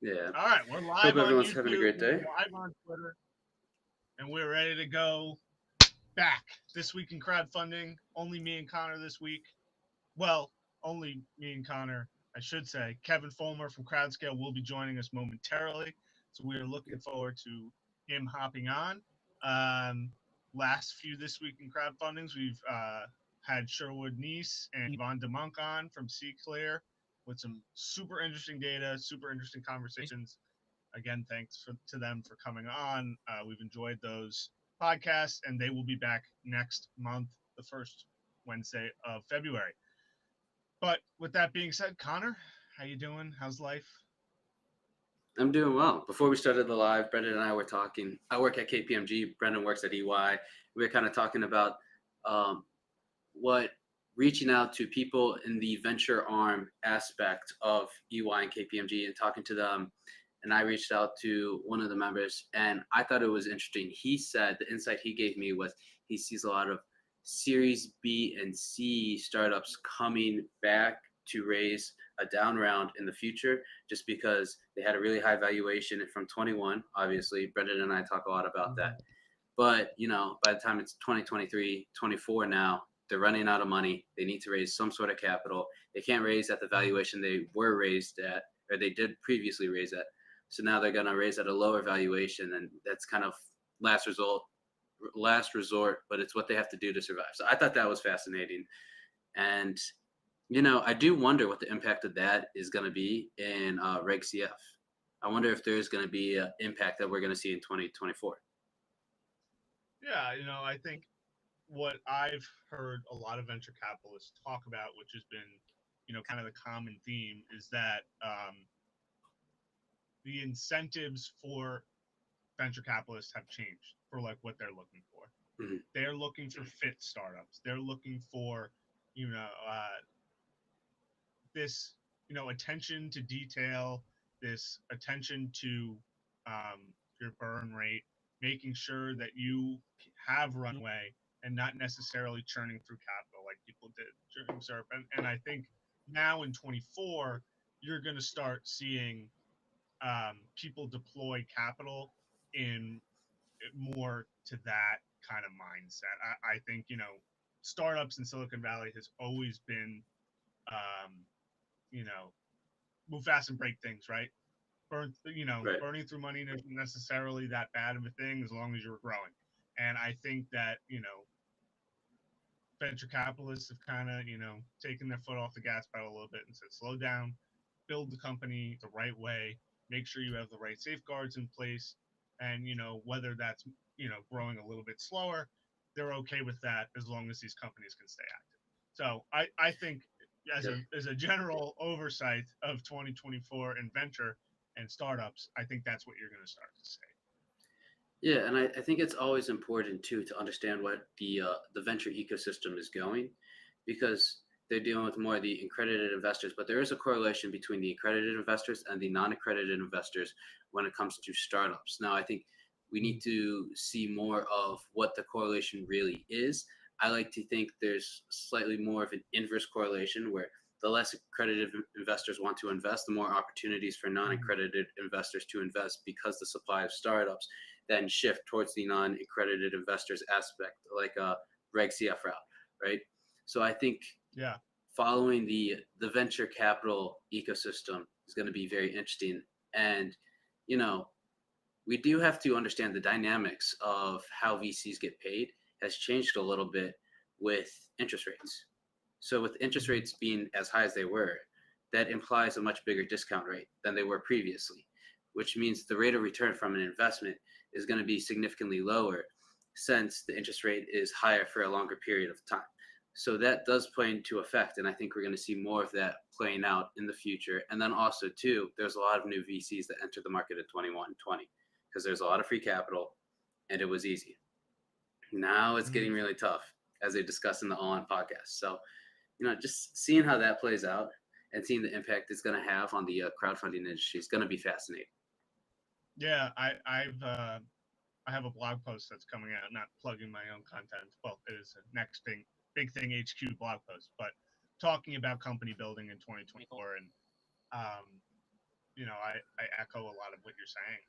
Yeah. All right, we're Hope live on everyone's having a YouTube. great We're day. live on Twitter, and we're ready to go back this week in crowdfunding. Only me and Connor this week. Well, only me and Connor, I should say. Kevin Fulmer from Crowdscale will be joining us momentarily, so we are looking forward to him hopping on. Um, Last few this week in crowdfundings, we've had Sherwood Nice and Yvonne DeMonk on from C Clear with some super interesting data, super interesting conversations. Again, thanks to them for coming on. We've enjoyed those podcasts, and they will be back next month, the first Wednesday of February. But with that being said, Connor, how you doing? How's life? I'm doing well. Before we started the live, Brendan and I were talking. I work at KPMG. Brendan works at EY. We were kind of talking about um, what reaching out to people in the venture arm aspect of EY and KPMG and talking to them. And I reached out to one of the members, and I thought it was interesting. He said the insight he gave me was he sees a lot of Series B and C startups coming back to raise a down round in the future, just because they had a really high valuation from 21. Obviously, Brendan and I talk a lot about that. But, by the time it's 2023, 24 now, they're running out of money. They need to raise some sort of capital. They can't raise at the valuation they were raised at, or they did previously raise at. So now they're going to raise at a lower valuation, and that's kind of last resort, but it's what they have to do to survive. So I thought that was fascinating. And, I do wonder what the impact of that is going to be in Reg CF. I wonder if there's going to be an impact that we're going to see in 2024. Yeah, I think what I've heard a lot of venture capitalists talk about, which has been, kind of the common theme, is that the incentives for venture capitalists have changed for like what they're looking for. Mhm. They're looking for fit startups. They're looking for, you know, this attention to detail, this attention to your burn rate, making sure that you have runway and not necessarily churning through capital like people did during SERP. And I think now in 24, you're going to start seeing people deploy capital in more to that kind of mindset. I think startups in Silicon Valley has always been um, you know move fast and break things, right? Right. Burning through money isn't necessarily that bad of a thing as long as you're growing. And I think that venture capitalists have kind of taken their foot off the gas pedal a little bit and said, slow down, build the company the right way, make sure you have the right safeguards in place, and whether that's growing a little bit slower, they're okay with that as long as these companies can stay active. So I think Yep. as a general oversight of 2024 in venture and startups, I think that's what you're going to start to see. Yeah, and I think it's always important too to understand what the venture ecosystem is going, because they're dealing with more of the accredited investors, but there is a correlation between the accredited investors and the non-accredited investors when it comes to startups. Now, I think we need to see more of what the correlation really is. I like to think there's slightly more of an inverse correlation where the less accredited investors want to invest, the more opportunities for non-accredited investors to invest, because the supply of startups then shift towards the non-accredited investors aspect, like a Reg CF route, right? So I think Yeah. following the venture capital ecosystem is going to be very interesting. And you know, we do have to understand the dynamics of how VCs get paid has changed a little bit with interest rates. So with interest rates being as high as they were, that implies a much bigger discount rate than they were previously, which means the rate of return from an investment is going to be significantly lower since the interest rate is higher for a longer period of time. So that does play into effect, and I think we're going to see more of that playing out in the future. And then also, too, there's a lot of new VCs that entered the market in 21, 20, because there's a lot of free capital, and it was easy. Now it's getting really tough, as they discussed in the On podcast. So, just seeing how that plays out and seeing the impact it's going to have on the crowdfunding industry is going to be fascinating. Yeah, I have a blog post that's coming out, not plugging my own content. Well, it is a next big thing HQ blog post, but talking about company building in 2024 and um, I echo a lot of what you're saying.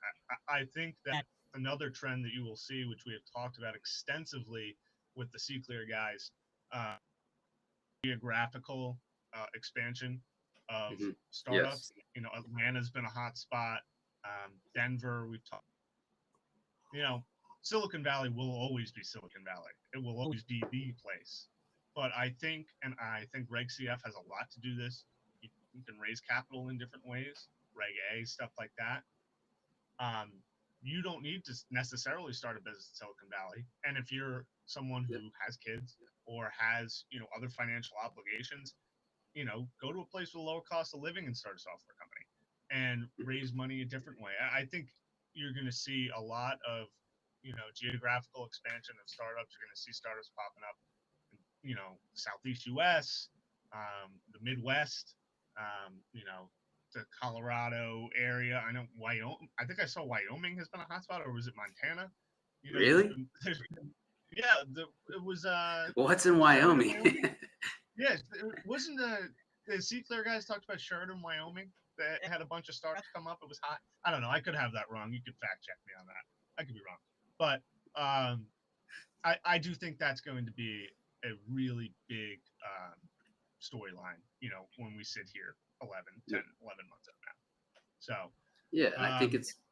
I think that another trend that you will see, which we have talked about extensively with the C Clear guys, geographical expansion of Hmm. startups. Yes. Atlanta's been a hot spot. Denver, we've talked. You know, Silicon Valley will always be Silicon Valley. It will always be the place. But I think Reg CF has a lot to do this. You can raise capital in different ways, Reg A, stuff like that. Um, you don't need to necessarily start a business in Silicon Valley. And if you're someone Yep. who has kids or has, other financial obligations, go to a place with a lower cost of living and start a software company and raise money a different way. I think you're going to see a lot of, geographical expansion of startups. You're going to see startups popping up in, Southeast US, the Midwest, the Colorado area. I know Wyoming. I think I saw Wyoming has been a hotspot, or was it Montana? Really? Yeah, it was What's in Sheridan, Wyoming? Wyoming. Yes, it wasn't the C Clear guys talked about Sheridan, Wyoming. That had a bunch of startups come up. It was hot. I don't know. I could have that wrong. You could fact check me on that. I could be wrong, but I do think that's going to be a really big storyline. When we sit here 11 months out now. So Yeah, and um,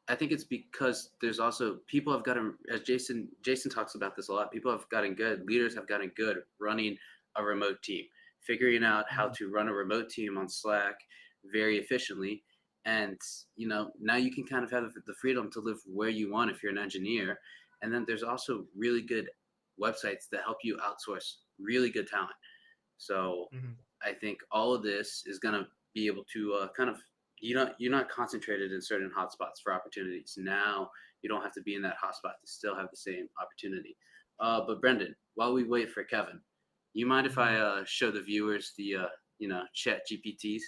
I think it's because there's also people have gotten, as Jason talks about this a lot. People have gotten good. Leaders have gotten good running a remote team, figuring out how to run a remote team on Slack very efficiently. And now you can kind of have the freedom to live where you want if you're an engineer. And then there's also really good websites that help you outsource really good talent. So mhm. I think all of this is going to be able to kind of you're not concentrated in certain hotspots for opportunities. Now you don't have to be in that hotspot to still have the same opportunity. But Brendan, while we wait for Kevin, you mind if I show the viewers the Chat GPTs,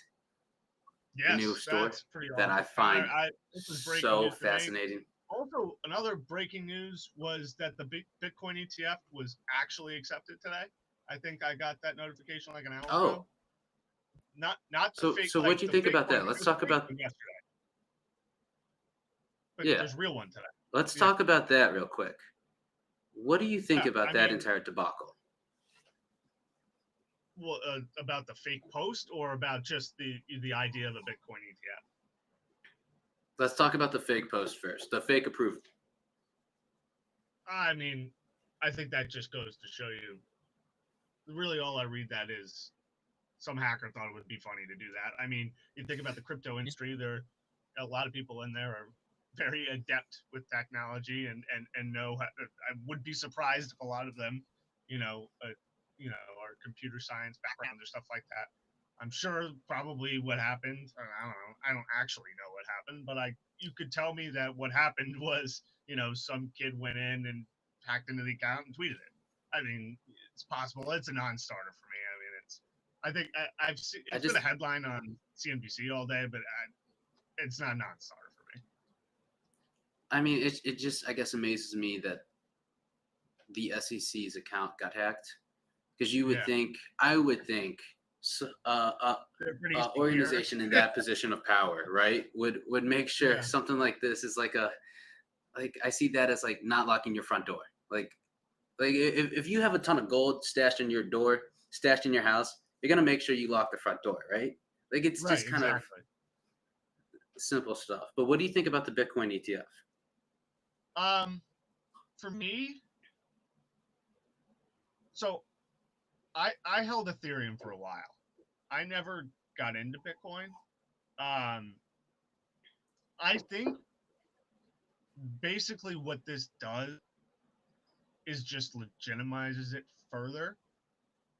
the new Yes, store that's pretty that I awesome. find This is breaking so news for me. fascinating? Also, another breaking news was that the Bitcoin ETF was actually accepted today. I think I got that notification like an hour ago. Oh, Not the fake, so what like do you the think fake about one. that? There Let's was a talk fake about one yesterday, but yeah, there's a real one today. let's Yeah, talk about that real quick. What do you think yeah. about I that mean, entire debacle? well, about the fake post or about just the idea of a Bitcoin ETF. Let's talk about the fake post first. The fake approval. I mean, I think that just goes to show you. Really, all I read that is some hacker thought it would be funny to do that. I mean, you think about the crypto industry, there a lot of people in there are very adept with technology and know how, I would be surprised if a lot of them, are computer science background or stuff like that. I'm sure probably what happened, I don't know, I don't actually know what happened, but you could tell me that what happened was, some kid went in and hacked into the account and tweeted it. I mean, it's possible. It's a non-starter for me. I mean, I think I've seen I it's been just a headline on CNBC all day, but it's not a non-starter for me. I mean, it just I guess amazes me that the SEC's account got hacked because Yeah, I would think, so, they're pretty secure. organization in that position of power, right, would make sure Yeah, something like this is like I see that as like not locking your front door. Like if you have a ton of gold stashed in your house, you're gonna make sure you lock the front door, right? Like it's right, just kind of exactly. simple stuff. But what do you think about the Bitcoin ETF? Um, for me, so I held Ethereum for a while. I never got into Bitcoin. Um, I think basically what this does is just legitimizes it further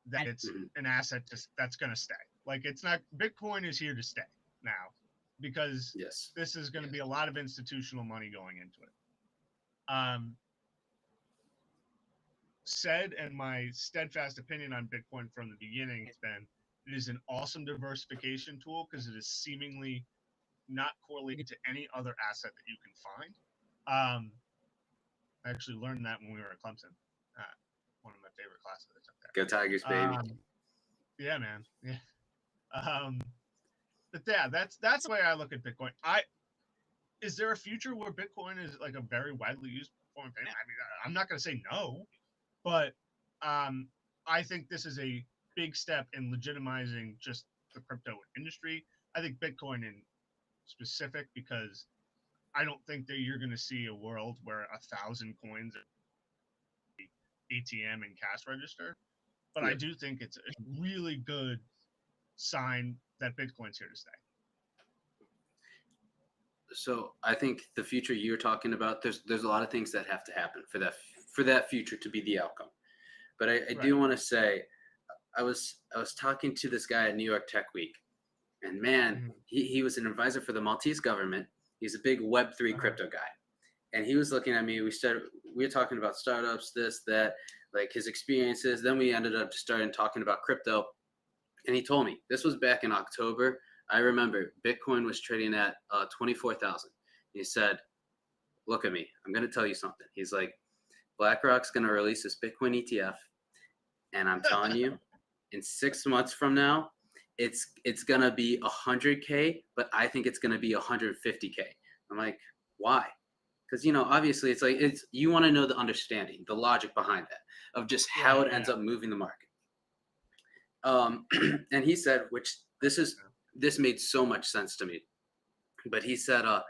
that it's Mhm. an asset that's going to stay. Like it's not Bitcoin is here to stay now because Yes. this is going to be a lot of institutional money going into it. Um, Said and my steadfast opinion on Bitcoin from the beginning has been it is an awesome diversification tool because it is seemingly not correlated to any other asset that you can find. I actually learned that when we were at Clemson. Uh, One of my favorite classes I took Go Tigers, there. baby. Yeah, man. Yeah. Um, But yeah, that's the way I look at Bitcoin. Is there a future where Bitcoin is like a very widely used form of payment? I mean, I'm not going to say no, but I think this is a big step in legitimizing just the crypto industry. I think Bitcoin in specific, because I don't think that you're going to see a world where 1,000 coins at ATM and cash register. But I Yeah. do think it's a really good sign that Bitcoin's here to stay. So I think the future you're talking about, there's a lot of things that have to happen for that future to be the outcome. But I Right. do want to say, I was talking to this guy at New York Tech Week, and man, Mhm. he was an advisor for the Maltese government. He's a big Web3 crypto guy, and he was looking at me. We were talking about startups, this, that, like his experiences. Then we ended up starting talking about crypto, and he told me this was back in October. I remember Bitcoin was trading at 24,000. He said, "Look at me. I'm going to tell you something." He's like, "BlackRock's going to release this Bitcoin ETF, and I'm telling you, in 6 months from now, it's gonna be 100K, but I think it's gonna be 150K." I'm like, "Why?" Because obviously, it's you want to know the understanding, the logic behind that, of just how Right. it ends up moving the market. And he said, which this made so much sense to me. But he said, all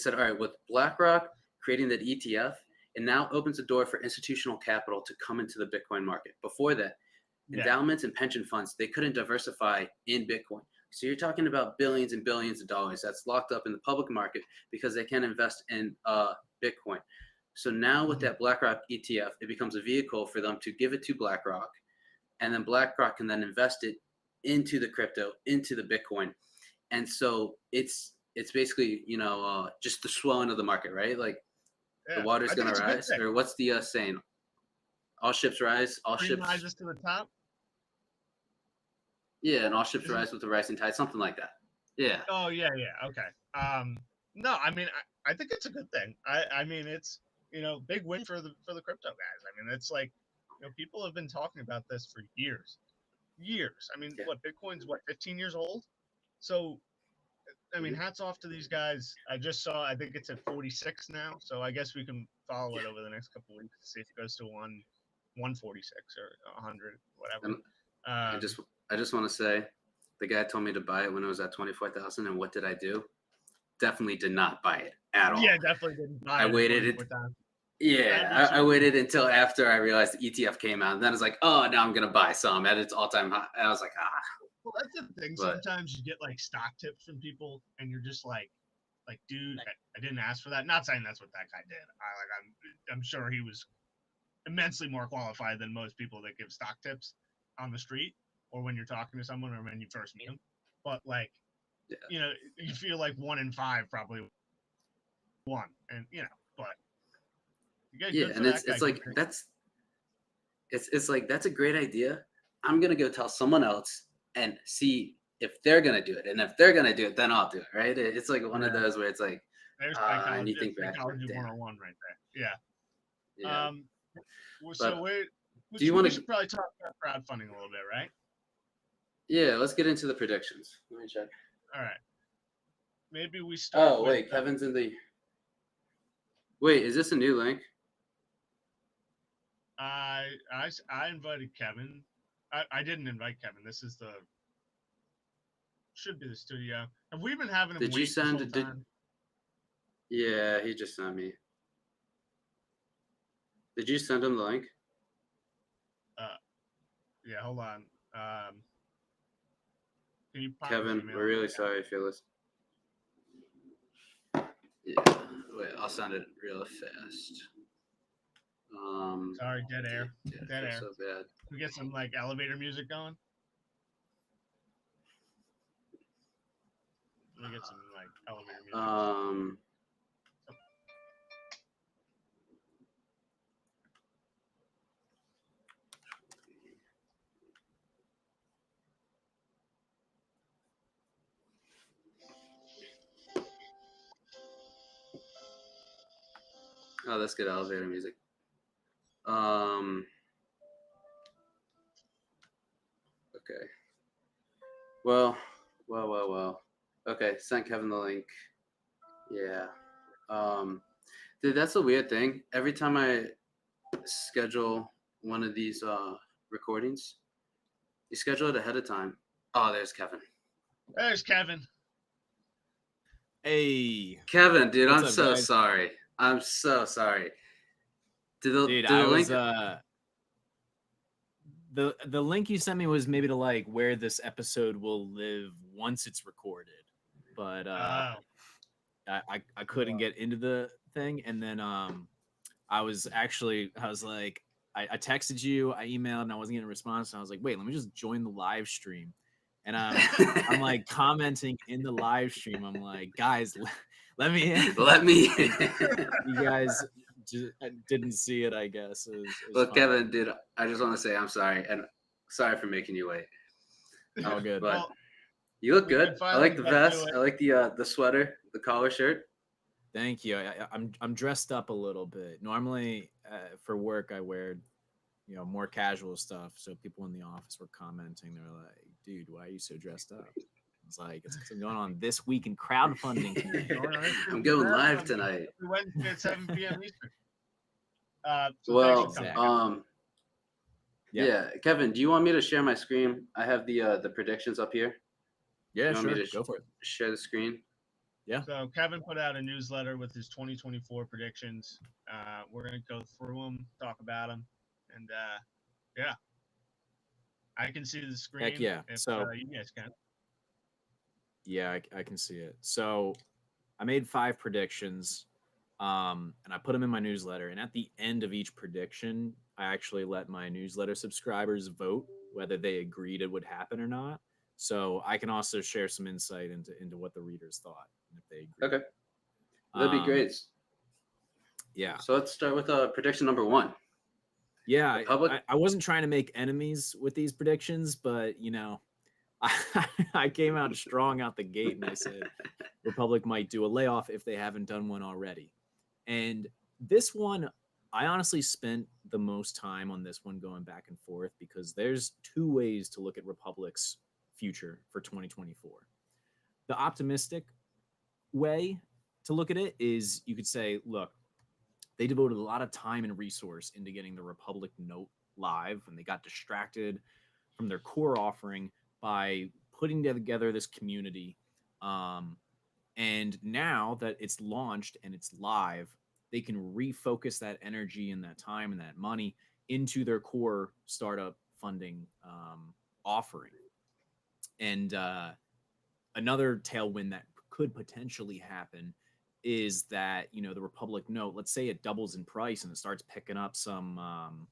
right, with BlackRock creating that ETF, it now opens the door for institutional capital to come into the Bitcoin market. Before that, Yeah. endowments and pension funds, they couldn't diversify in Bitcoin. So you're talking about billions and billions of dollars that's locked up in the public market because they can't invest in Bitcoin. So now with that BlackRock ETF, it becomes a vehicle for them to give it to BlackRock, and then BlackRock can then invest it into the crypto, into the Bitcoin. And so it's basically just the swelling of the market, right? Like the Yeah. water's I think gonna it's a good rise, thing. or what's the saying? All ships rise, all Cream ships. rises to the top. Yeah, and all ships Isn't rise with the rising tide, something like that. Yeah. Oh yeah, yeah, okay. No, I mean, I think it's a good thing. I mean, it's big win for the crypto guys. I mean, it's like people have been talking about this for years, years. I mean, Yeah. what Bitcoin's 15 years old, so I mean, hats off to these guys. I just saw, I think it's at 46 now, so I guess we can follow it over the next couple of weeks to see if it goes to 146 or 100, whatever. And I Um, just I just want to say, the guy told me to buy it when it was at 24,000, and what did I do? Definitely did not buy it at all. yeah, definitely didn't buy I it at waited. 24,000. That'd be Yeah, I super. waited until after I realized the ETF came out. And then I was like, oh, now I'm gonna buy some at its all-time high. And I was like, ah. Well, that's the thing. But Sometimes you get like stock tips from people, and you're just like, dude, I didn't ask for that. Not saying that's what that guy did. I'm sure he was immensely more qualified than most people that give stock tips on the street or when you're talking to someone or when you first meet them. But like, yeah, you feel like 1 in 5 probably won, and but yeah, yeah, good for and that it's guy. it's like it's like that's a great idea. I'm gonna go tell someone else and see if they're gonna do it, and if they're gonna do it, then I'll do it. Right? It's like one of Yeah, those where it's like, there's and psychology. you think back, like, Psychology damn, 101 right there. Yeah. yeah. So But we do you we want to? should probably talk about crowdfunding a little bit, right? Yeah, let's get into the predictions. Let me check. All right. Maybe we start Oh with. wait, Kevin's in the. Wait, is this a new link? I invited Kevin. I didn't invite Kevin. This is the should be the studio. Have we been having him Did you wait this send? whole time? Yeah, he just sent me. Did you send him the link? Uh, yeah. Hold on. Can you pop his Kevin, email? we're really sorry if you're listening. Yeah, wait, I'll send it real fast. Sorry, dead air. Yeah, I Dead feel air. so bad. We get some like elevator music going. We get some like elevator music. Oh, that's good elevator music. Okay. Well. Okay, sent Kevin the link. Yeah. Dude, that's a weird thing. Every time I schedule one of these recordings, you schedule it ahead of time. Oh, there's Kevin. There's Kevin. Hey, Kevin, dude, what's I'm up, so guys? sorry. I'm so sorry. Dude, Did I the link? was the link you sent me was maybe to like where this episode will live once it's recorded, but Oh, I couldn't get into the thing, and then I was like I texted you, I emailed, and I wasn't getting a response, and I was like, wait, let me just join the live stream, and I'm like commenting in the live stream. I'm like, guys, let me in. Let me. You guys didn't see it, I guess. It was Well, fine. Kevin, dude, I just want to say I'm sorry, and sorry for making you wait. All good. But well, you look we can good. I finally like the get to vest. it. I like the sweater, the collar shirt. Thank you. I'm dressed up a little bit. Normally, for work, I wear more casual stuff. So people in the office were commenting. They're like, "Dude, why are you so dressed up?" It's like it's going on this week in crowdfunding tonight. I'm going live tonight. Every Wednesday at 7 p.m. Eastern. So Well, thanks for coming. yeah, Kevin, do you want me to share my screen? I have the predictions up here. Yeah, You want me sure. to Go for it. share the screen? Yeah. So Kevin put out a newsletter with his 2024 predictions. We're gonna go through them, talk about them, and yeah, I can see the screen. Heck yeah. If, So you guys can. yeah, I can see it. So I made 5 predictions, and I put them in my newsletter. And at the end of each prediction, I actually let my newsletter subscribers vote whether they agreed it would happen or not. So I can also share some insight into what the readers thought and if they agree. Okay, that'd be great. Yeah. So let's start with prediction number 1. Yeah, Public. I wasn't trying to make enemies with these predictions, but I came out strong out the gate, and I said Republic might do a layoff if they haven't done one already. And this one, I honestly spent the most time on this one going back and forth because there's 2 ways to look at Republic's future for 2024. The optimistic way to look at it is you could say, look, they devoted a lot of time and resource into getting the Republic Note live, and they got distracted from their core offering by putting together this community. And now that it's launched and it's live, they can refocus that energy and that time and that money into their core startup funding offering. And another tailwind that could potentially happen is that the Republic Note, let's say it doubles in price and it starts picking up some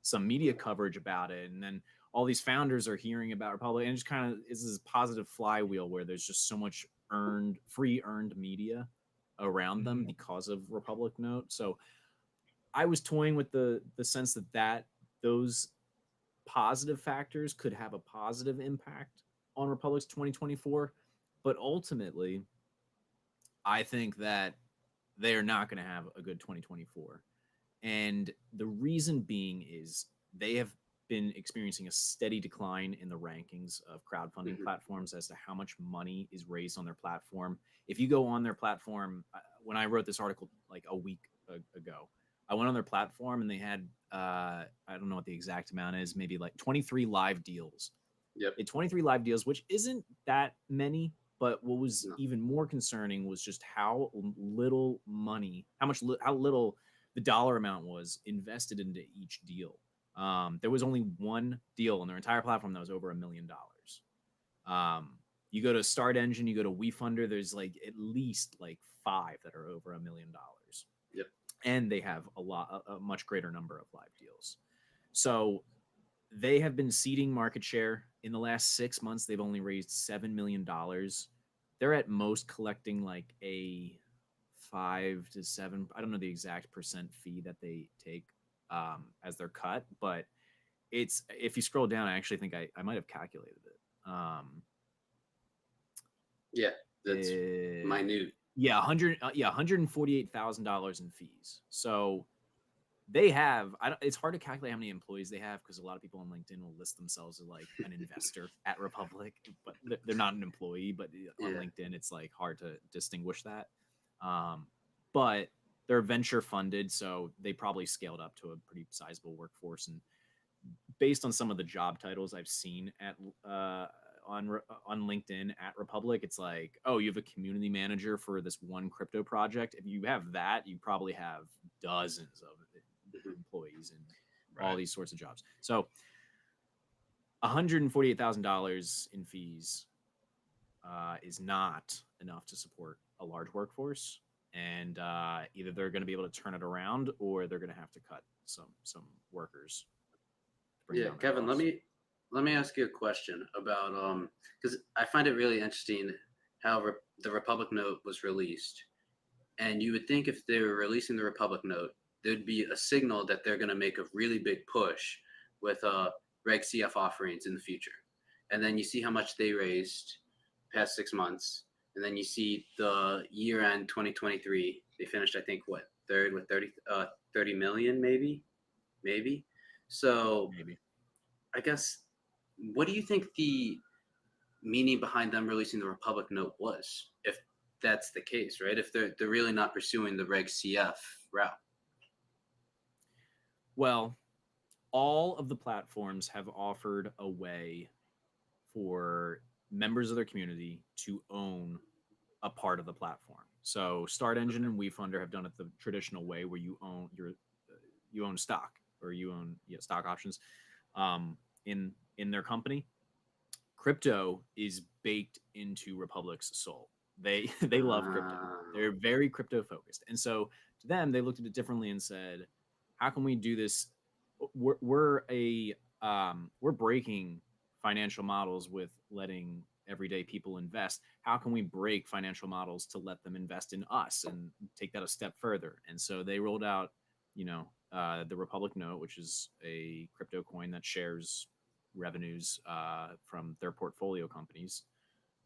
some media coverage about it, and then all these founders are hearing about Republic, and it just kind of is this positive flywheel where there's just so much free earned media around them because of Republic Note. So I was toying with the sense that those positive factors could have a positive impact on Republic's 2024, but ultimately I think that they are not going to have a good 2024. And the reason being is they have been experiencing a steady decline in the rankings of crowdfunding platforms as to how much money is raised on their platform. If you go on their platform, when I wrote this article like a week ago, I went on their platform and they had, I don't know what the exact amount is, maybe like 23 live deals. Yep. 23 live deals, which isn't that many, but what was even more concerning was just how little money, how little the dollar amount was invested into each deal. There was only one deal on their entire platform that was over $1 million. You go to Start Engine, you go to WeFunder, there's like at least like 5 that are over $1 million. Yep. And they have a much greater number of live deals. So they have been ceding market share. In the last 6 months, they've only raised $7 million. They're at most collecting like a 5 to 7, I don't know the exact percent fee that they take as their cut, but it's, if you scroll down, I actually think I might have calculated it. Yeah, that's minute. Yeah, $148,000 in fees. So they have, it's hard to calculate how many employees they have because a lot of people on LinkedIn will list themselves as like an investor at Republic, but they're not an employee. But on Yeah. LinkedIn, it's like hard to distinguish that. But they're venture funded, so they probably scaled up to a pretty sizable workforce. And based on some of the job titles I've seen at on LinkedIn at Republic, it's like, oh, you have a community manager for this one crypto project. If you have that, you probably have dozens of employees and all these sorts of jobs. So $148,000 in fees is not enough to support a large workforce, and either they're going to be able to turn it around or they're going to have to cut some workers. Yeah, Kevin, let me ask you a question about because I find it really interesting how the Republic Note was released, and you would think if they were releasing the Republic Note, there'd be a signal that they're going to make a really big push with Reg CF offerings in the future, and then you see how much they raised past 6 months, and then you see the year end 2023, they finished I think what third with 30 million maybe. So Maybe. I guess, what do you think the meaning behind them releasing the Republic Note was, if that's the case, right? If they're really not pursuing the Reg CF route. Well, all of the platforms have offered a way for members of their community to own a part of the platform. So Start Engine and WeFunder have done it the traditional way, where you own stock, or you own stock options in their company. Crypto is baked into Republic's soul. They love crypto. They're very crypto focused, and so to them, they looked at it differently and said, "How can we do this? We're breaking financial models with letting everyday people invest. How can we break financial models to let them invest in us and take that a step further?" And so they rolled out, the Republic Note, which is a crypto coin that shares revenues from their portfolio companies.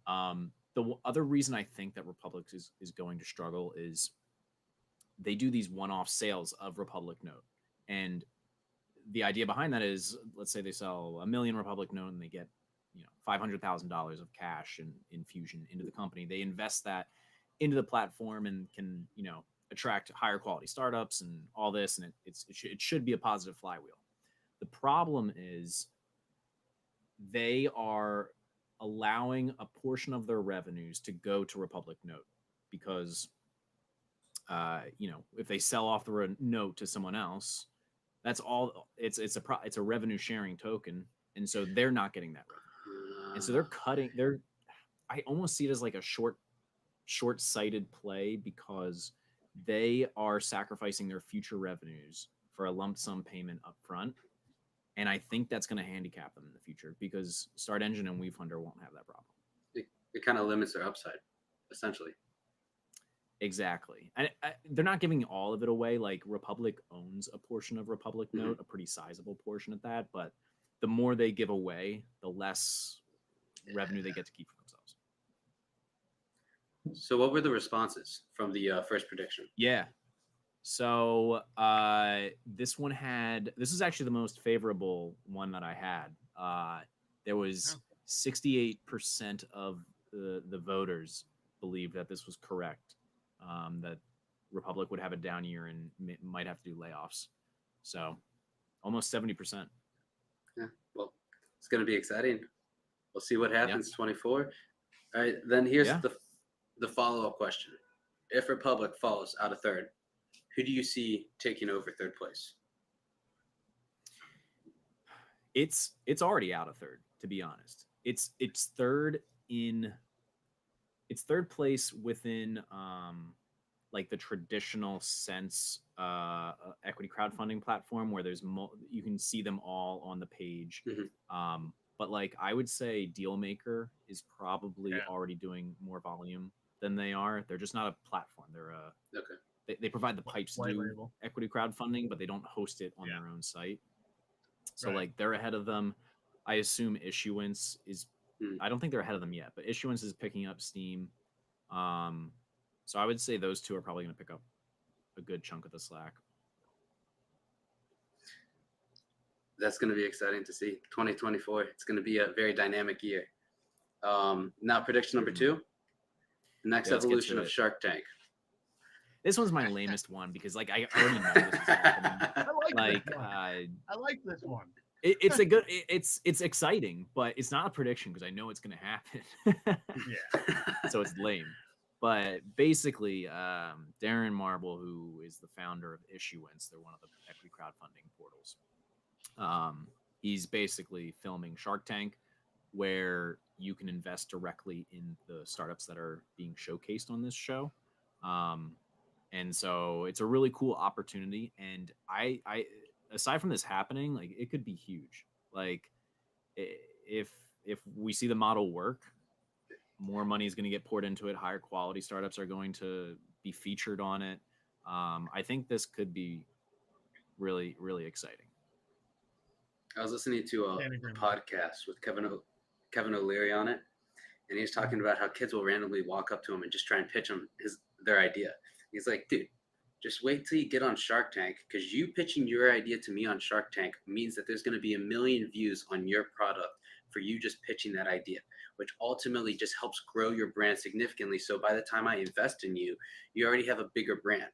The other reason I think that Republic is going to struggle is they do these one-off sales of Republic Note. And the idea behind that is, let's say they sell 1 million Republic Note and they get $500,000 of cash and infusion into the company. They invest that into the platform and can attract higher quality startups and all this, and it should be a positive flywheel. The problem is they are allowing a portion of their revenues to go to Republic Note because if they sell off the note to someone else, that's all. It's a revenue sharing token, and so they're not getting that revenue, and so they're cutting. I almost see it as like a short-sighted play, because they are sacrificing their future revenues for a lump sum payment up front. And I think that's going to handicap them in the future, because Start Engine and WeFunder won't have that problem. It kind of limits their upside, essentially. Exactly. They're not giving all of it away. Like, Republic owns a portion of Republic Note, a pretty sizable portion at that. But the more they give away, the less revenue they get to keep for themselves. So what were the responses from the first prediction? Yeah. So this is actually the most favorable one that I had. There was 68% of the voters believed that this was correct, that Republic would have a down year and might have to do layoffs. So almost 70%. Yeah, well, it's going to be exciting. We'll see what happens 24. All right, then here's the follow-up question. If Republic falls out of third, who do you see taking over third place? It's already out of third, to be honest. It's third place within like the traditional sense equity crowdfunding platform, where there's you can see them all on the page. But like, I would say Dealmaker is probably already doing more volume than they are. They're just not a platform. They're they provide the pipes to do equity crowdfunding, but they don't host it on their own site. So like, they're ahead of them. I assume Issuance is. I don't think they're ahead of them yet, but Issuance is picking up steam. So I would say those two are probably going to pick up a good chunk of the slack. That's going to be exciting to see. 2024. It's going to be a very dynamic year. Now, prediction number 2. The next Yeah, let's get evolution to of it. Shark Tank. This one's my lamest one because like I already know this is happening. I like Like this one. I like this one. it's a good it's exciting, but it's not a prediction because I know it's gonna happen. Yeah. So it's lame. But basically, Darren Marble, who is the founder of Issuance, they're one of the equity crowdfunding portals. He's basically filming Shark Tank, where you can invest directly in the startups that are being showcased on this show. And so it's a really cool opportunity. And I aside from this happening, like it could be huge. Like if we see the model work, more money is going to get poured into it. Higher quality startups are going to be featured on it. I think this could be really, really exciting. I was listening to a podcast with Kevin O'Leary on it, and he was talking about how kids will randomly walk up to him and just try and pitch him their idea. He's like, dude, just wait till you get on Shark Tank, because you pitching your idea to me on Shark Tank means that there's going to be 1 million views on your product for you just pitching that idea, which ultimately just helps grow your brand significantly. So by the time I invest in you, you already have a bigger brand.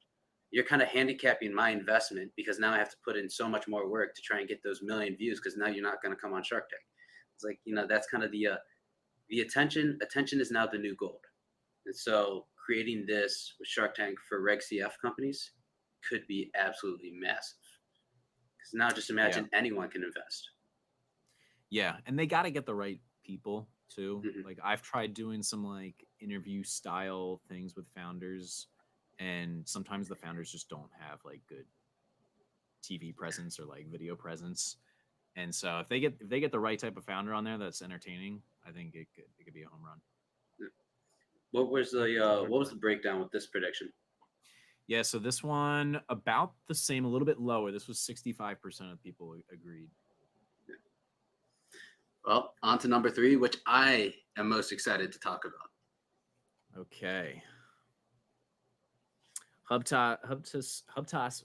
You're kind of handicapping my investment because now I have to put in so much more work to try and get those 1 million views, because now you're not going to come on Shark Tank. It's like, that's kind of the attention. Attention is now the new gold. And so creating this with Shark Tank for Reg CF companies could be absolutely massive. Because now just imagine anyone can invest. Yeah, and they got to get the right people too. Mhm. Like I've tried doing some like interview style things with founders, and sometimes the founders just don't have like good TV presence or like video presence. And so if they get the right type of founder on there that's entertaining, I think it could be a home run. What was the breakdown with this prediction? Yeah, so this one about the same, a little bit lower. This was 65% of people agreed. Well, on to number 3, which I am most excited to talk about. Okay. Hubtas.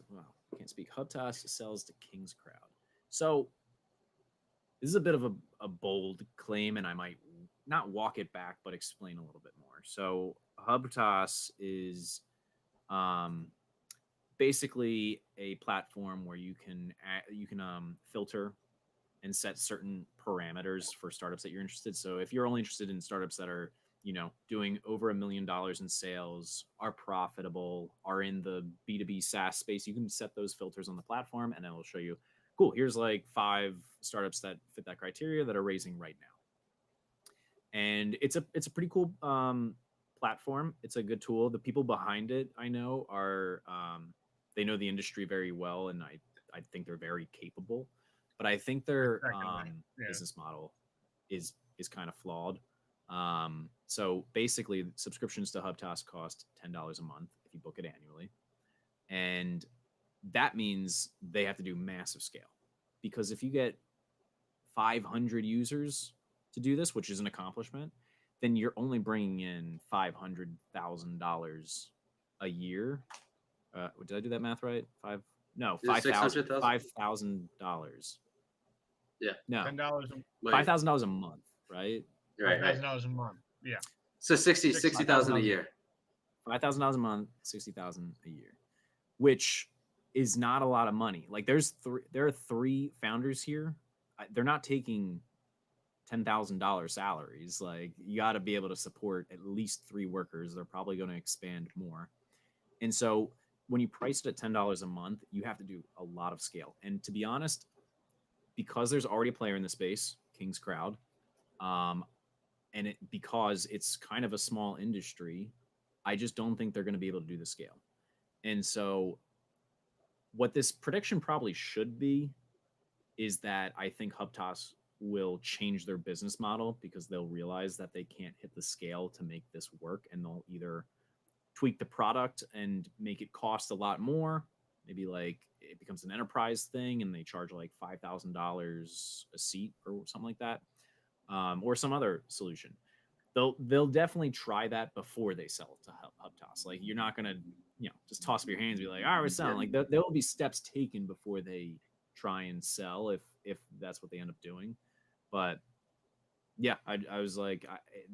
Well, I can't speak. Hubtas sells to King's Crowd. So this is a bit of a bold claim, and I might not walk it back, but explain a little bit more. So Hubtas is basically a platform where you can filter and set certain parameters for startups that you're interested. So if you're only interested in startups that are doing over $1 million in sales, are profitable, are in the B2B SaaS space, you can set those filters on the platform, and it'll show you, cool, here's like 5 startups that fit that criteria that are raising right now. And it's a pretty cool platform. It's a good tool. The people behind it, I know, are they know the industry very well, and I think they're very capable. But I think their business model is kind of flawed. So basically, subscriptions to Hubtas cost $10 a month if you book it annually, and that means they have to do massive scale, because if you get 500 users to do this, which is an accomplishment, then you're only bringing in $500,000 a year. Did I do that math right? $5,000. Yeah. No. $10. $5,000 a month, right? Right. $5,000 a month. Yeah. So 60,000 a year. $5,000 a month, 60,000 a year, which is not a lot of money. Like there are 3 founders here. They're not taking $10,000 salaries. Like you got to be able to support at least 3 workers. They're probably going to expand more. And so when you price it at $10 a month, you have to do a lot of scale. And to be honest, because there's already a player in the space, King's Crowd, and because it's kind of a small industry, I just don't think they're going to be able to do the scale. And so what this prediction probably should be is that I think Hubtas will change their business model, because they'll realize that they can't hit the scale to make this work, and they'll either tweak the product and make it cost a lot more. Maybe like it becomes an enterprise thing and they charge like $5,000 a seat or something like that, or some other solution. They'll definitely try that before they sell it to Hubtas. Like you're not gonna just toss up your hands and be like, all right, we're selling. Like there will be steps taken before they try and sell if that's what they end up doing. But yeah, I was like,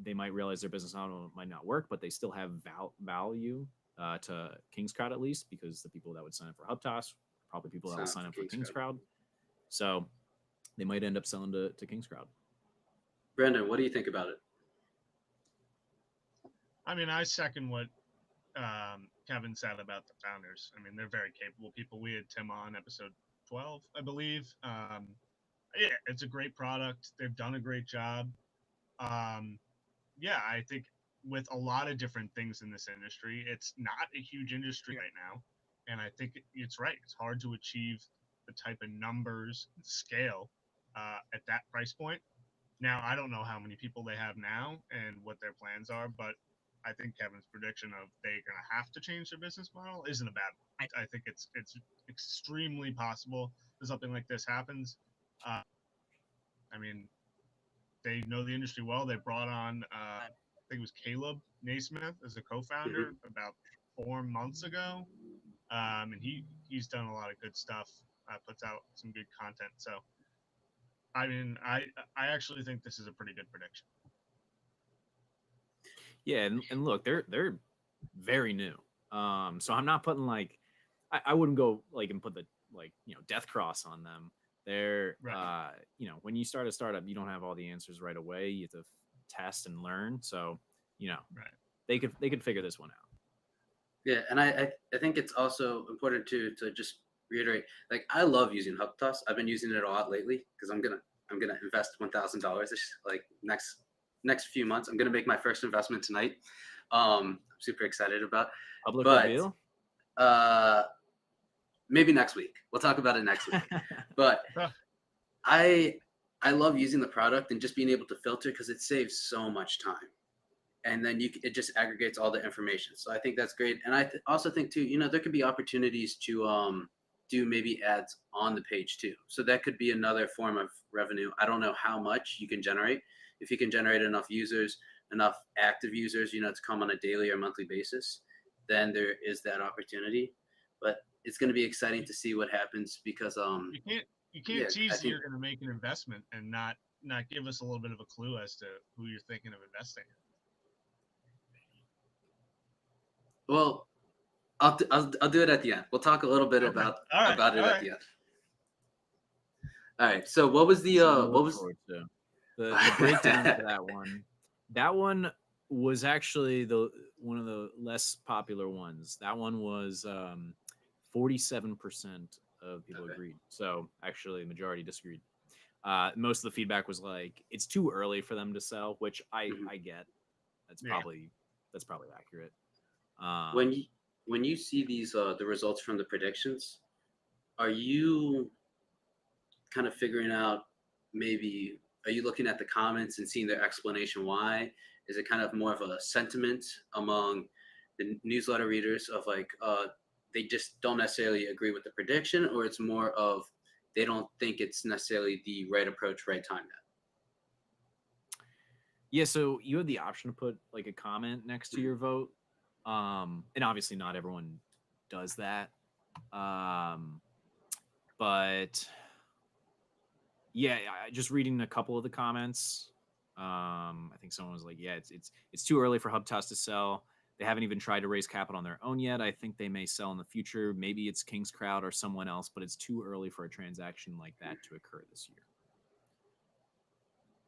they might realize their business model might not work, but they still have value to King's Crowd at least, because the people that would sign up for HubToss, probably people that will sign up for King's Crowd. So they might end up selling to King's Crowd. Brandon, what do you think about it? I mean, I second what Kevin said about the founders. I mean, they're very capable people. We had Tim on episode 12, I believe. Yeah, it's a great product. They've done a great job. Yeah, I think with a lot of different things in this industry, it's not a huge industry right now. And I think it's right. It's hard to achieve the type of numbers and scale at that price point. Now, I don't know how many people they have now and what their plans are, but I think Kevin's prediction of they're going to have to change their business model isn't a bad one. I think it's extremely possible that something like this happens. I mean, they know the industry well. They brought on, I think it was Caleb Naismith as a co-founder about 4 months ago, and he's done a lot of good stuff. Puts out some good content. So, I mean, I actually think this is a pretty good prediction. Yeah, and look, they're very new. So I'm not putting like, I wouldn't go like and put the death cross on them. They're Right. when you start a startup, you don't have all the answers right away. You have to test and learn. So Right. they could figure this one out. Yeah, and I think it's also important to just reiterate, like, I love using HubToss. I've been using it a lot lately because I'm gonna invest $1,000 like next few months. I'm gonna make my first investment tonight. I'm super excited about. Public But reveal? maybe next week. We'll talk about it next week. But I love using the product and just being able to filter because it saves so much time. And then it just aggregates all the information. So I think that's great. And I also think too, there could be opportunities to do maybe ads on the page too. So that could be another form of revenue. I don't know how much you can generate. If you can generate enough users, enough active users, to come on a daily or monthly basis, then there is that opportunity. But it's going to be exciting to see what happens because you can't tease that you're going to make an investment and not give us a little bit of a clue as to who you're thinking of investing in. Well, I'll do it at the end. We'll talk a little bit Okay. about All right. it at the end. All right. So what was the the breakdown for that one? That one was actually one of the less popular ones. That one was 47% of people agreed. So actually, the majority disagreed. Most of the feedback was like it's too early for them to sell, which I get. That's probably accurate. When you see these the results from the predictions, are you kind of figuring out, maybe are you looking at the comments and seeing their explanation why? Is it kind of more of a sentiment among the newsletter readers of like they just don't necessarily agree with the prediction, or it's more of they don't think it's necessarily the right approach, right time yet? Yeah, so you have the option to put like a comment next to your vote. And obviously not everyone does that. But yeah, just reading a couple of the comments, I think someone was like, yeah, it's too early for HubToss to sell. They haven't even tried to raise capital on their own yet. I think they may sell in the future. Maybe it's King's Crowd or someone else, but it's too early for a transaction like that to occur this year.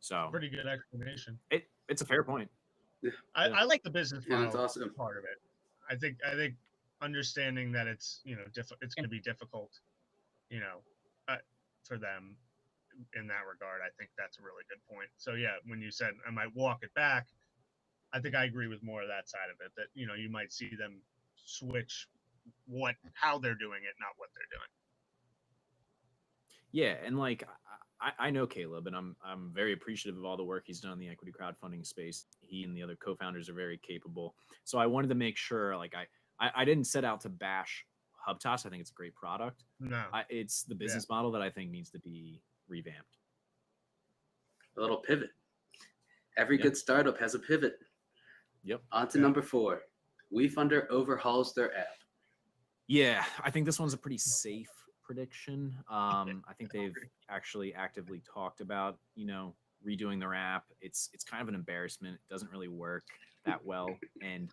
So pretty good explanation. It's a fair point. Yeah. I like the business model. That's awesome. Part of it. I think understanding that it's it's going to be difficult, for them in that regard. I think that's a really good point. So yeah, when you said I might walk it back, I think I agree with more of that side of it. That you might see them switch how they're doing it, not what they're doing. Yeah, and like I know Caleb, and I'm very appreciative of all the work he's done in the equity crowdfunding space. He and the other co-founders are very capable. So I wanted to make sure, like I didn't set out to bash HubToss. I think it's a great product. No, it's the business model that I think needs to be revamped. A little pivot. Every good startup has a pivot. Yep. On to number 4. WeFunder overhauls their app. Yeah, I think this one's a pretty safe prediction. I think they've actually actively talked about, redoing their app. It's kind of an embarrassment. It doesn't really work that well. And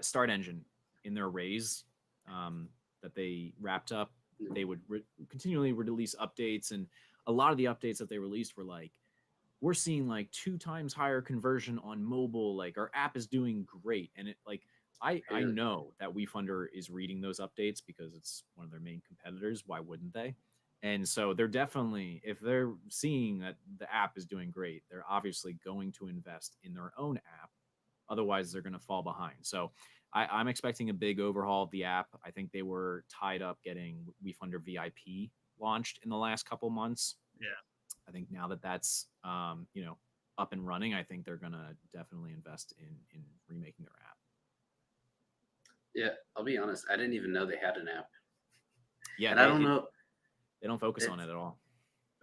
Start Engine, in their raise that they wrapped up, they would continually release updates, and a lot of the updates that they released were like, we're seeing like 2 times higher conversion on mobile, like our app is doing great. And it like I know that WeFunder is reading those updates because it's one of their main competitors. Why wouldn't they? And so they're definitely, if they're seeing that the app is doing great, they're obviously going to invest in their own app. Otherwise, they're going to fall behind. So I'm expecting a big overhaul of the app. I think they were tied up getting WeFunder VIP launched in the last couple months. Yeah. I think now that that's up and running, I think they're gonna definitely invest in remaking their app. Yeah, I'll be honest. I didn't even know they had an app. Yeah, and I don't know. They don't focus on it at all.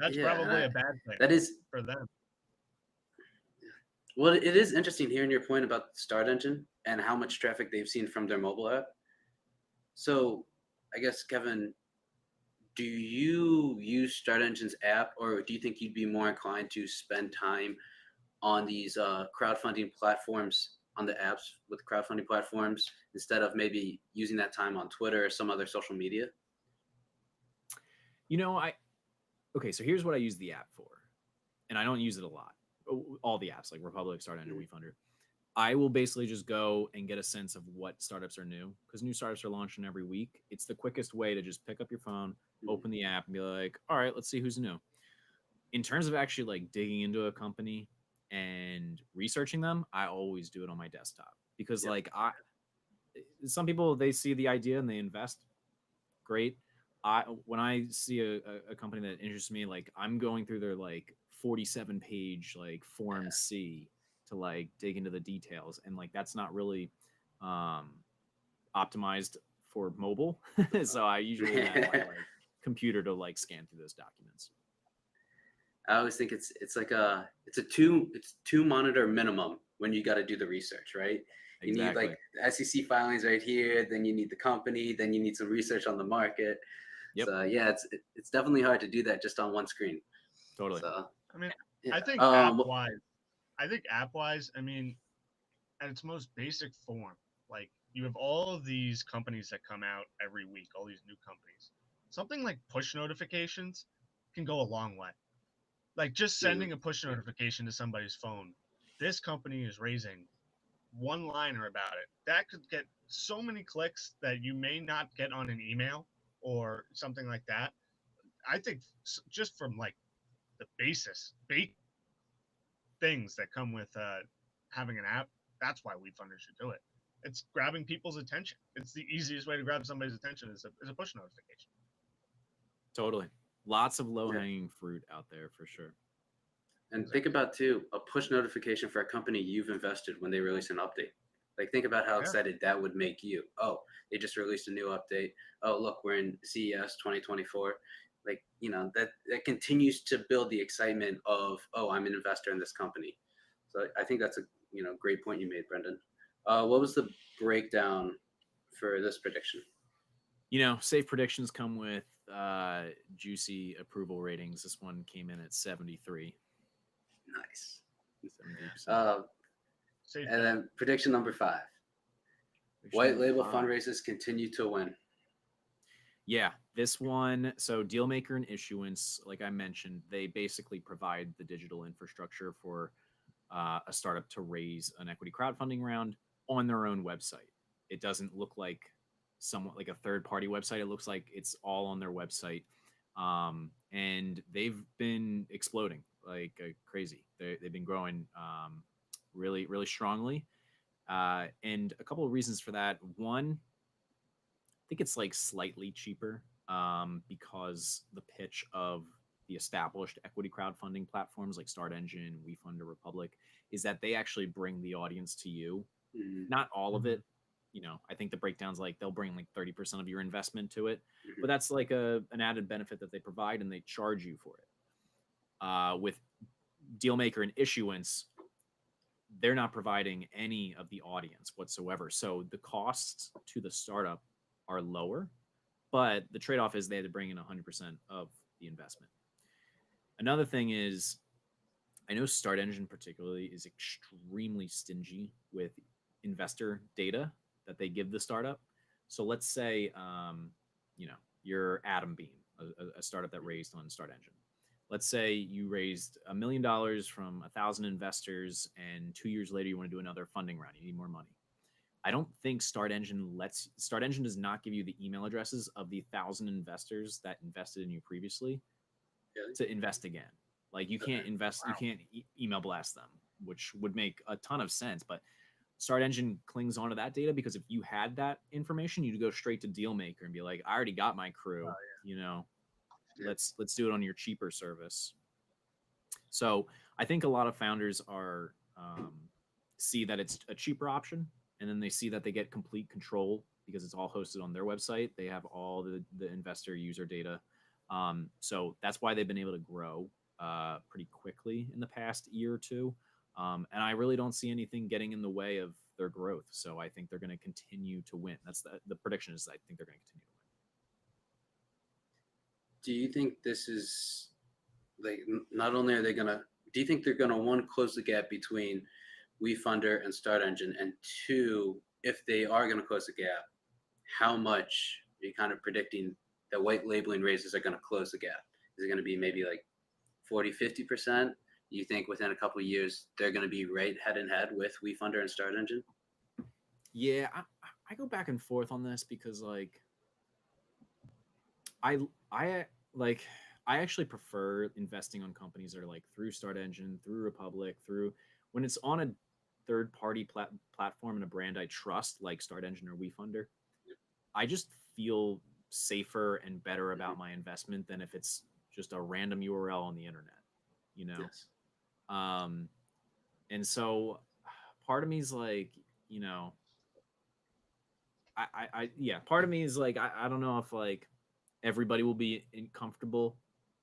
That's probably a bad thing. That is for them. Well, it is interesting hearing your point about Start Engine and how much traffic they've seen from their mobile app. So, I guess, Kevin, do you use Start Engine's app, or do you think you'd be more inclined to spend time on these crowdfunding platforms, on the apps with crowdfunding platforms, instead of maybe using that time on Twitter or some other social media? Okay, so here's what I use the app for, and I don't use it a lot. All the apps like Republic, Start Engine, WeFunder. I will basically just go and get a sense of what startups are new, because new startups are launching every week. It's the quickest way to just pick up your phone, open the app, and be like, all right, let's see who's new. In terms of actually like digging into a company and researching them, I always do it on my desktop, because some people, they see the idea and they invest. Great. When I see a company that interests me, like I'm going through their like 47-page like Form C to like dig into the details, and like that's not really optimized for mobile. So I usually have my like computer to like scan through those documents. I always think it's a two monitor minimum when you got to do the research, right? You need like the SEC filings right here, then you need the company, then you need some research on the market. Yep. So yeah, it's definitely hard to do that just on one screen. Totally. So, I mean, yeah. I think app wise, I mean, at its most basic form, like you have all of these companies that come out every week, all these new companies. Something like push notifications can go a long way. Like just sending a push notification to somebody's phone. This company is raising one liner about it. That could get so many clicks that you may not get on an email or something like that. I think just from like the basis, things that come with having an app, that's why WeFunder should do it. It's grabbing people's attention. It's the easiest way to grab somebody's attention is a push notification. Totally. Lots of low-hanging fruit out there for sure. And think about too, a push notification for a company you've invested when they release an update. Like think about how excited that would make you. Oh, they just released a new update. Oh, look, we're in CES 2024. Like, that continues to build the excitement of, oh, I'm an investor in this company. So I think that's a great point you made, Brendan. What was the breakdown for this prediction? Safe predictions come with juicy approval ratings. This one came in at 73. Nice. 70%. And then prediction number 5. White label fundraisers continue to win. Yeah, this one. So Dealmaker and Issuance, like I mentioned, they basically provide the digital infrastructure for a startup to raise an equity crowdfunding round on their own website. It doesn't look like somewhat like a third-party website. It looks like it's all on their website. And they've been exploding like crazy. They've been growing really, really strongly. And a couple of reasons for that. One, I think it's like slightly cheaper because the pitch of the established equity crowdfunding platforms like Start Engine, WeFunder, Republic is that they actually bring the audience to you. Not all of it. I think the breakdown's like they'll bring like 30% of your investment to it, but that's like an added benefit that they provide, and they charge you for it. With Dealmaker and Issuance, they're not providing any of the audience whatsoever. So the costs to the startup are lower, but the trade-off is they had to bring in 100% of the investment. Another thing is, I know Start Engine particularly is extremely stingy with investor data that they give the startup. So let's say, you're Atom Beam, a startup that raised on Start Engine. Let's say you raised $1 million from 1,000 investors, and 2 years later you want to do another funding round. You need more money. I don't think Start Engine does not give you the email addresses of the 1,000 investors that invested in you previously Really? to invest again. Like you can't invest, you can't email blast them, which would make a ton of sense. But Start Engine clings onto that data because if you had that information, you'd go straight to Dealmaker and be like, I already got my crew, Yeah. let's do it on your cheaper service. So I think a lot of founders are see that it's a cheaper option, and then they see that they get complete control because it's all hosted on their website. They have all the investor user data. So that's why they've been able to grow pretty quickly in the past year or two. And I really don't see anything getting in the way of their growth. So I think they're going to continue to win. That's the prediction is I think they're going to continue to win. Do you think this is like, not only are they gonna, do you think they're gonna, one, close the gap between WeFunder and Start Engine, and two, if they are gonna close the gap, how much are you kind of predicting that white labeling raises are gonna close the gap? Is it gonna be maybe like 40-50%? You think within a couple of years they're gonna be right head in head with WeFunder and Start Engine? Yeah, I go back and forth on this because like I actually prefer investing on companies that are like through Start Engine, through Republic, through when it's on a third party platform and a brand I trust like Start Engine or WeFunder. I just feel safer and better about my investment than if it's just a random URL on the internet, Yes. And so part of me is like, part of me is like, I don't know if like everybody will be comfortable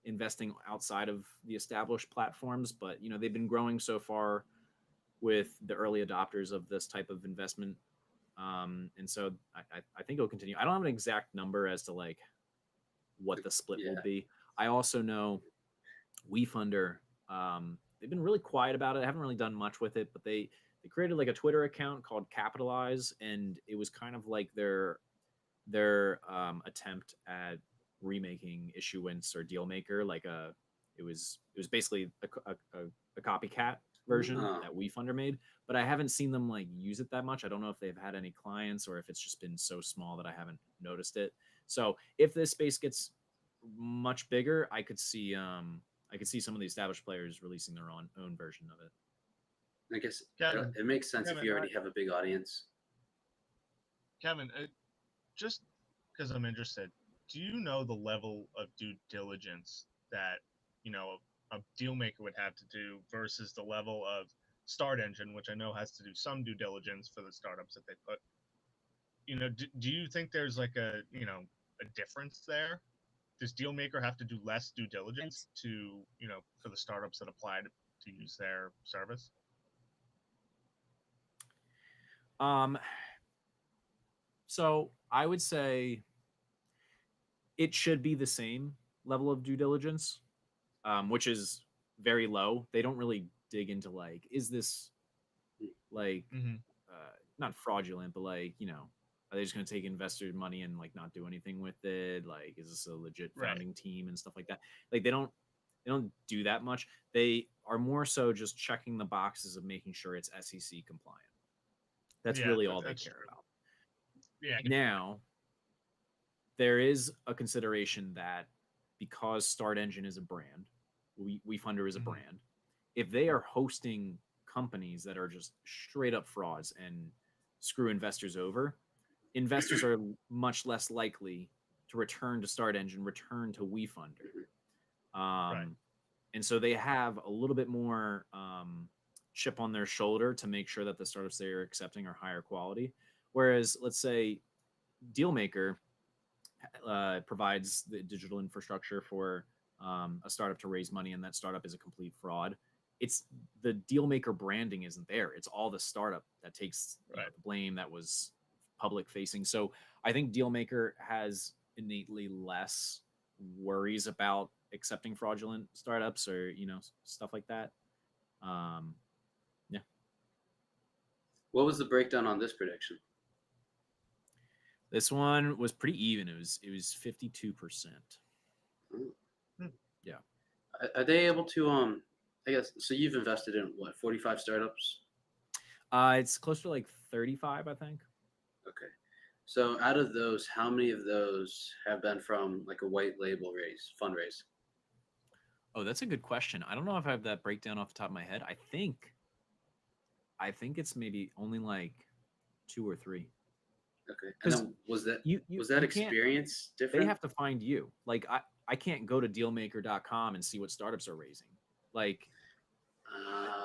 investing outside of the established platforms, but they've been growing so far with the early adopters of this type of investment. And so I think it'll continue. I don't have an exact number as to like what the split will be. I also know WeFunder, they've been really quiet about it. I haven't really done much with it, but they created like a Twitter account called Capitalize, and it was kind of like their attempt at remaking Issuance or Dealmaker. It was basically a copycat version that WeFunder made, but I haven't seen them like use it that much. I don't know if they've had any clients or if it's just been so small that I haven't noticed it. So if this space gets much bigger, I could see some of the established players releasing their own version of it. I guess Kevin, it makes sense if you already have a big audience. Kevin, just because I'm interested, do you know the level of due diligence that a deal maker would have to do versus the level of Start Engine, which I know has to do some due diligence for the startups that they put? Do you think there's like a difference there? Does Dealmaker have to do less due diligence to for the startups that apply to use their service? So I would say it should be the same level of due diligence, which is very low. They don't really dig into like, is this like not fraudulent, but like, are they just going to take investor money and like not do anything with it? Like, is this a legit founding team and stuff like that? Like they don't do that much. They are more so just checking the boxes of making sure it's SEC compliant. That's really all they care about. Yeah. Now, there is a consideration that because Start Engine is a brand, WeFunder is a brand, if they are hosting companies that are just straight up frauds and screw investors over, investors are much less likely to return to Start Engine, return to WeFunder. And so they have a little bit more chip on their shoulder to make sure that the startups they are accepting are higher quality. Whereas, let's say, Dealmaker provides the digital infrastructure for a startup to raise money, and that startup is a complete fraud. It's the Dealmaker branding isn't there. It's all the startup that takes the blame that was public facing. So I think Dealmaker has innately less worries about accepting fraudulent startups or stuff like that. Um, yeah, What was the breakdown on this prediction? this one was pretty even. It was 52%. Yeah. Are they able to I guess so you've invested in what, 45 startups? It's close to like 35, I think. Okay. So out of those, how many of those have been from like a white label fundraise? Oh, that's a good question. I don't know if I have that breakdown off the top of my head. I think it's maybe only like 2 or 3. Okay. And Because then was that you can't. experience They different? have to find you. Like I can't go to dealmaker.com and see what startups are raising. Like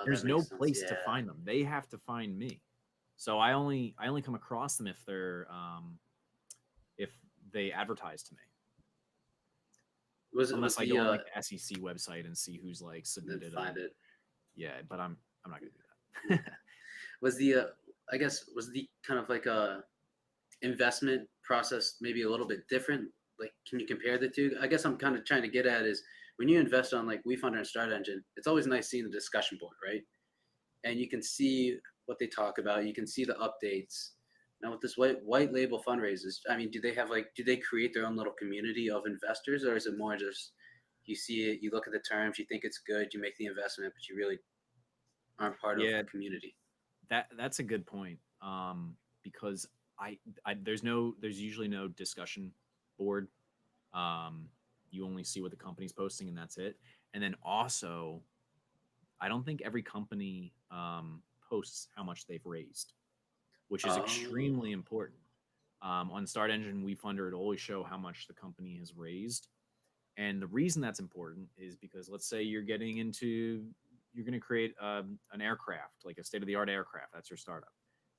there's That no makes sense. place to Yeah. find them. They have to find me. So I only come across them if they advertise to me. Was Unless I the go on like the SEC website and see who's like then submitted. find it? Yeah, but I'm not gonna do that. Was the I guess was the kind of like a investment process maybe a little bit different? Like, can you compare the two? I guess I'm kind of trying to get at is when you invest on like WeFunder and Start Engine, it's always nice seeing the discussion board, right? And you can see what they talk about. You can see the updates. Now with this white label fundraisers, I mean, do they create their own little community of investors, or is it more just you see it, you look at the terms, you think it's good, you make the investment, but you really aren't part of Yeah, the community? that's a good point. Because there's usually no discussion board. Um, you only see what the company's posting, and that's it. And then also, I don't think every company posts how much they've raised, which is Oh, extremely important. On Start Engine, WeFunder, it always show how much the company has raised. And the reason that's important is because let's say you're going to create an aircraft, like a state of the art aircraft. That's your startup.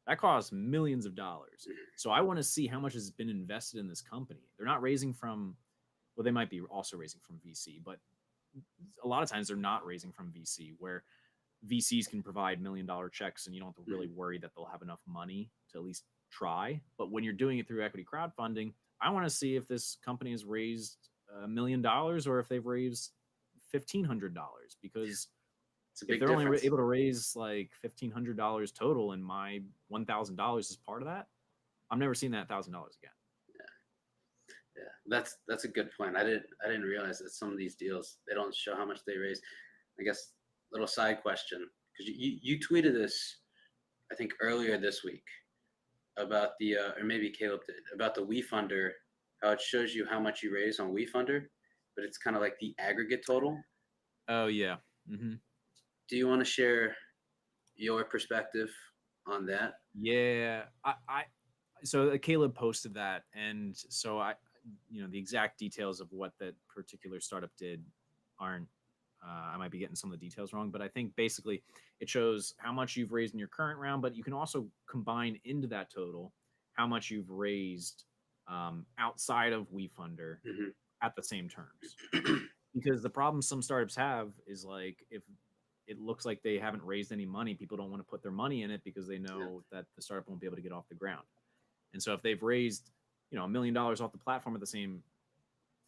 That costs millions of dollars. So I want to see how much has been invested in this company. They're not raising from, well, they might be also raising from VC, but a lot of times they're not raising from VC, where VCs can provide $1 million checks and you don't have to really worry that they'll have enough money to at least try. But when you're doing it through equity crowdfunding, I want to see if this company has raised $1 million or if they've raised $1,500, because it's a if big they're only difference. able to raise like $1,500 total and my $1,000 is part of that, I'm never seeing that $1,000 again. Yeah, that's a good point. I didn't realize that some of these deals they don't show how much they raise. I guess little side question, because you tweeted this I think earlier this week about the or maybe Caleb did, about the WeFunder, how it shows you how much you raise on WeFunder, but it's kind of like the aggregate total. Oh yeah. Mm-hmm. Do you want to share your perspective on that? Yeah, so Caleb posted that, and so the exact details of what that particular startup did aren't. I might be getting some of the details wrong, but I think basically it shows how much you've raised in your current round, but you can also combine into that total how much you've raised outside of WeFunder Mm-hmm. at the same terms. Because the problem some startups have is like if it looks like they haven't raised any money, people don't want to put their money in it because they know that the startup won't be able to get off the ground. And so if they've raised, $1 million off the platform at the same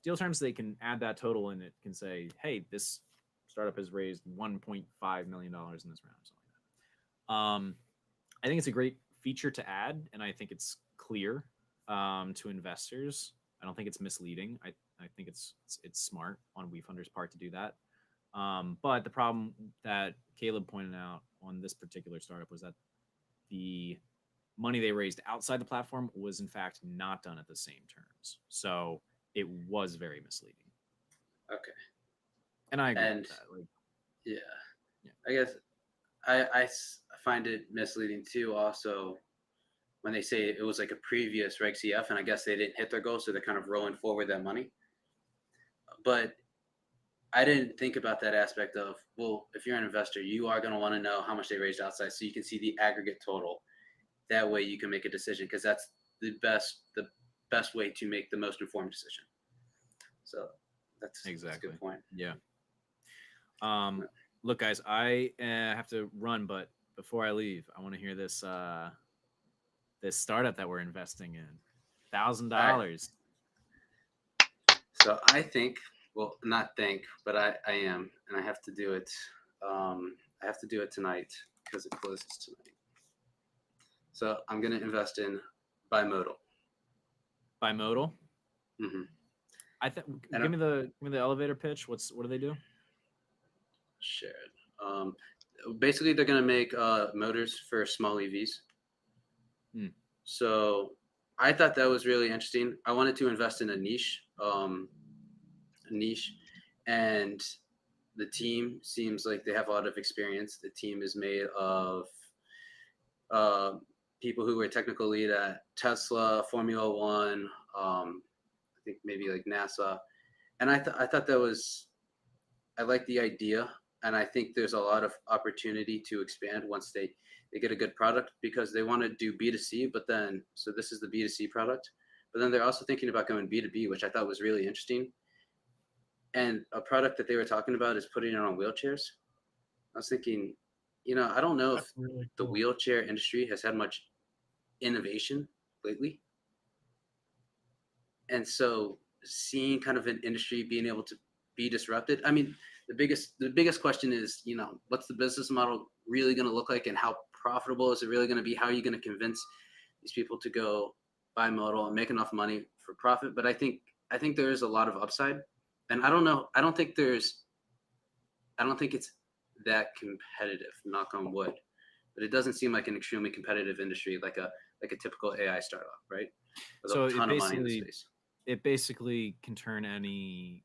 deal terms, they can add that total and it can say, hey, this startup has raised $1.5 million in this round or something like that. I think it's a great feature to add, and I think it's clear to investors. I don't think it's misleading. I think it's smart on WeFunder's part to do that. But the problem that Caleb pointed out on this particular startup was that the money they raised outside the platform was in fact not done at the same terms. So it was very misleading. Okay. And I agree And with that. Like, yeah, yeah. I guess I find it misleading too. Also, when they say it was like a previous Reg CF, and I guess they didn't hit their goal, so they're kind of rolling forward that money. But I didn't think about that aspect of, well, if you're an investor, you are going to want to know how much they raised outside, so you can see the aggregate total. That way, you can make a decision, because that's the best way to make the most informed decision. So that's a good point. Yeah. Look, guys, I have to run, but before I leave, I want to hear this this startup that we're investing in. $1,000. So I think, well, not think, but I am, and I have to do it. I have to do it tonight because it closes tonight. So I'm gonna invest in bimodal. Bimodal. Mm-hmm. I think. And Give me the elevator pitch. What do they do? shared. Basically, they're gonna make motors for small EVs. Hmm. So I thought that was really interesting. I wanted to invest in a niche, and the team seems like they have a lot of experience. The team is made of uh, people who were technical lead at Tesla, Formula One, I think maybe like NASA, and I thought that was I like the idea, and I think there's a lot of opportunity to expand once they get a good product because they want to do B2C, but then so this is the B2C product, but then they're also thinking about going B2B, which I thought was really interesting. And a product that they were talking about is putting it on wheelchairs. I was thinking, I don't know if That's really the cool. wheelchair industry has had much innovation lately. And so seeing kind of an industry being able to be disrupted, I mean, the biggest question is, what's the business model really going to look like and how profitable is it really going to be? How are you going to convince these people to go bimodal and make enough money for profit? But I think there is a lot of upside. And I don't know, I don't think it's that competitive, knock on wood. But it doesn't seem like an extremely competitive industry like a typical AI startup, right? With So a ton of money in the space. it basically can turn any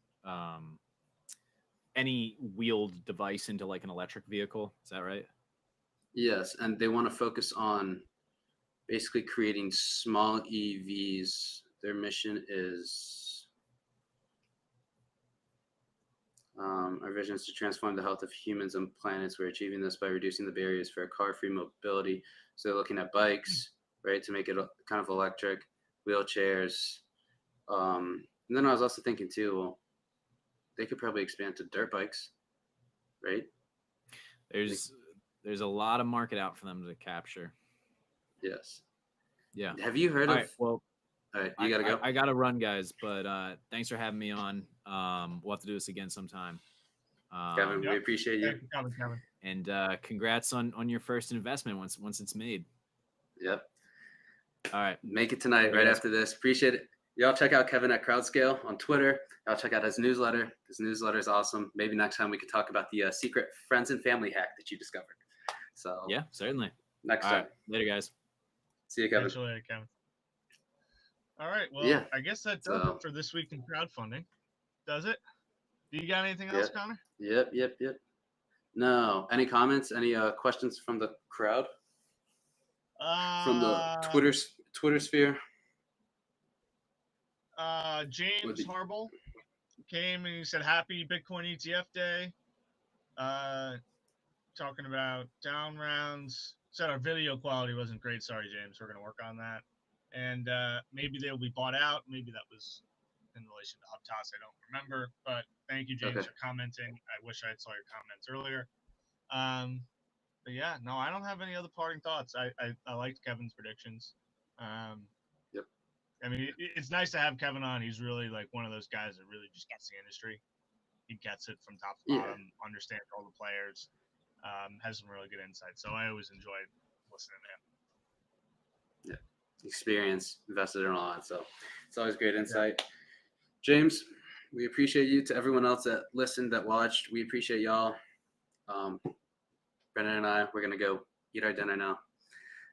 wheeled device into like an electric vehicle. Is that right? Yes, and they want to focus on basically creating small EVs. Their mission is our vision is to transform the health of humans and planets. We're achieving this by reducing the barriers for car-free mobility. So they're looking at bikes, right, to make it kind of electric, wheelchairs. And then I was also thinking too, well, they could probably expand to dirt bikes, right? There's a lot of market out for them to capture. Yes. Yeah. Have you heard All of? right. Well, All right, you gotta go. I gotta run, guys. But thanks for having me on. We'll have to do this again sometime. Kevin, we Yep. appreciate you. Thank you, Kevin. And congrats on your first investment once it's made. Yep. All right. Make it tonight, Bye, right guys. after this. Appreciate it. Y'all check out Kevin at Crowdscale on Twitter. Y'all check out his newsletter. His newsletter is awesome. Maybe next time we could talk about the secret friends and family hack that you discovered. So Yeah, certainly. next All time. right. Later, guys. See you, Kevin. Catch you later, Kevin. All right. Well, Yeah, I guess that does so- it for this week in crowdfunding. Does it? Do you got anything else, Connor? Yep. No. Any comments? Any questions from the crowd? From the Twitter sphere? James Harble came and he said, "Happy Bitcoin ETF Day." Talking about down rounds. Said our video quality wasn't great. Sorry, James. We're gonna work on that. And maybe they'll be bought out. Maybe that was in relation to Uptoss. I don't remember. But thank you, James, for commenting. I wish I saw your comments earlier. But yeah, no, I don't have any other parting thoughts. I liked Kevin's predictions. Yep. I mean, it's nice to have Kevin on. He's really like one of those guys that really just gets the industry. He gets it from top to bottom, understands all the players, has some really good insight. So I always enjoyed listening to him. Yeah. Experience, invested in a lot. So it's always great insight. Yeah. James, we appreciate you. To everyone else that listened, that watched, we appreciate y'all. Brennan and I, we're going to go eat our dinner now.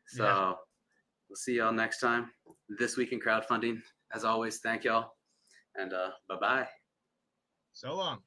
So we'll see y'all next time. This week in crowdfunding. As always, thank y'all. And bye-bye. So long.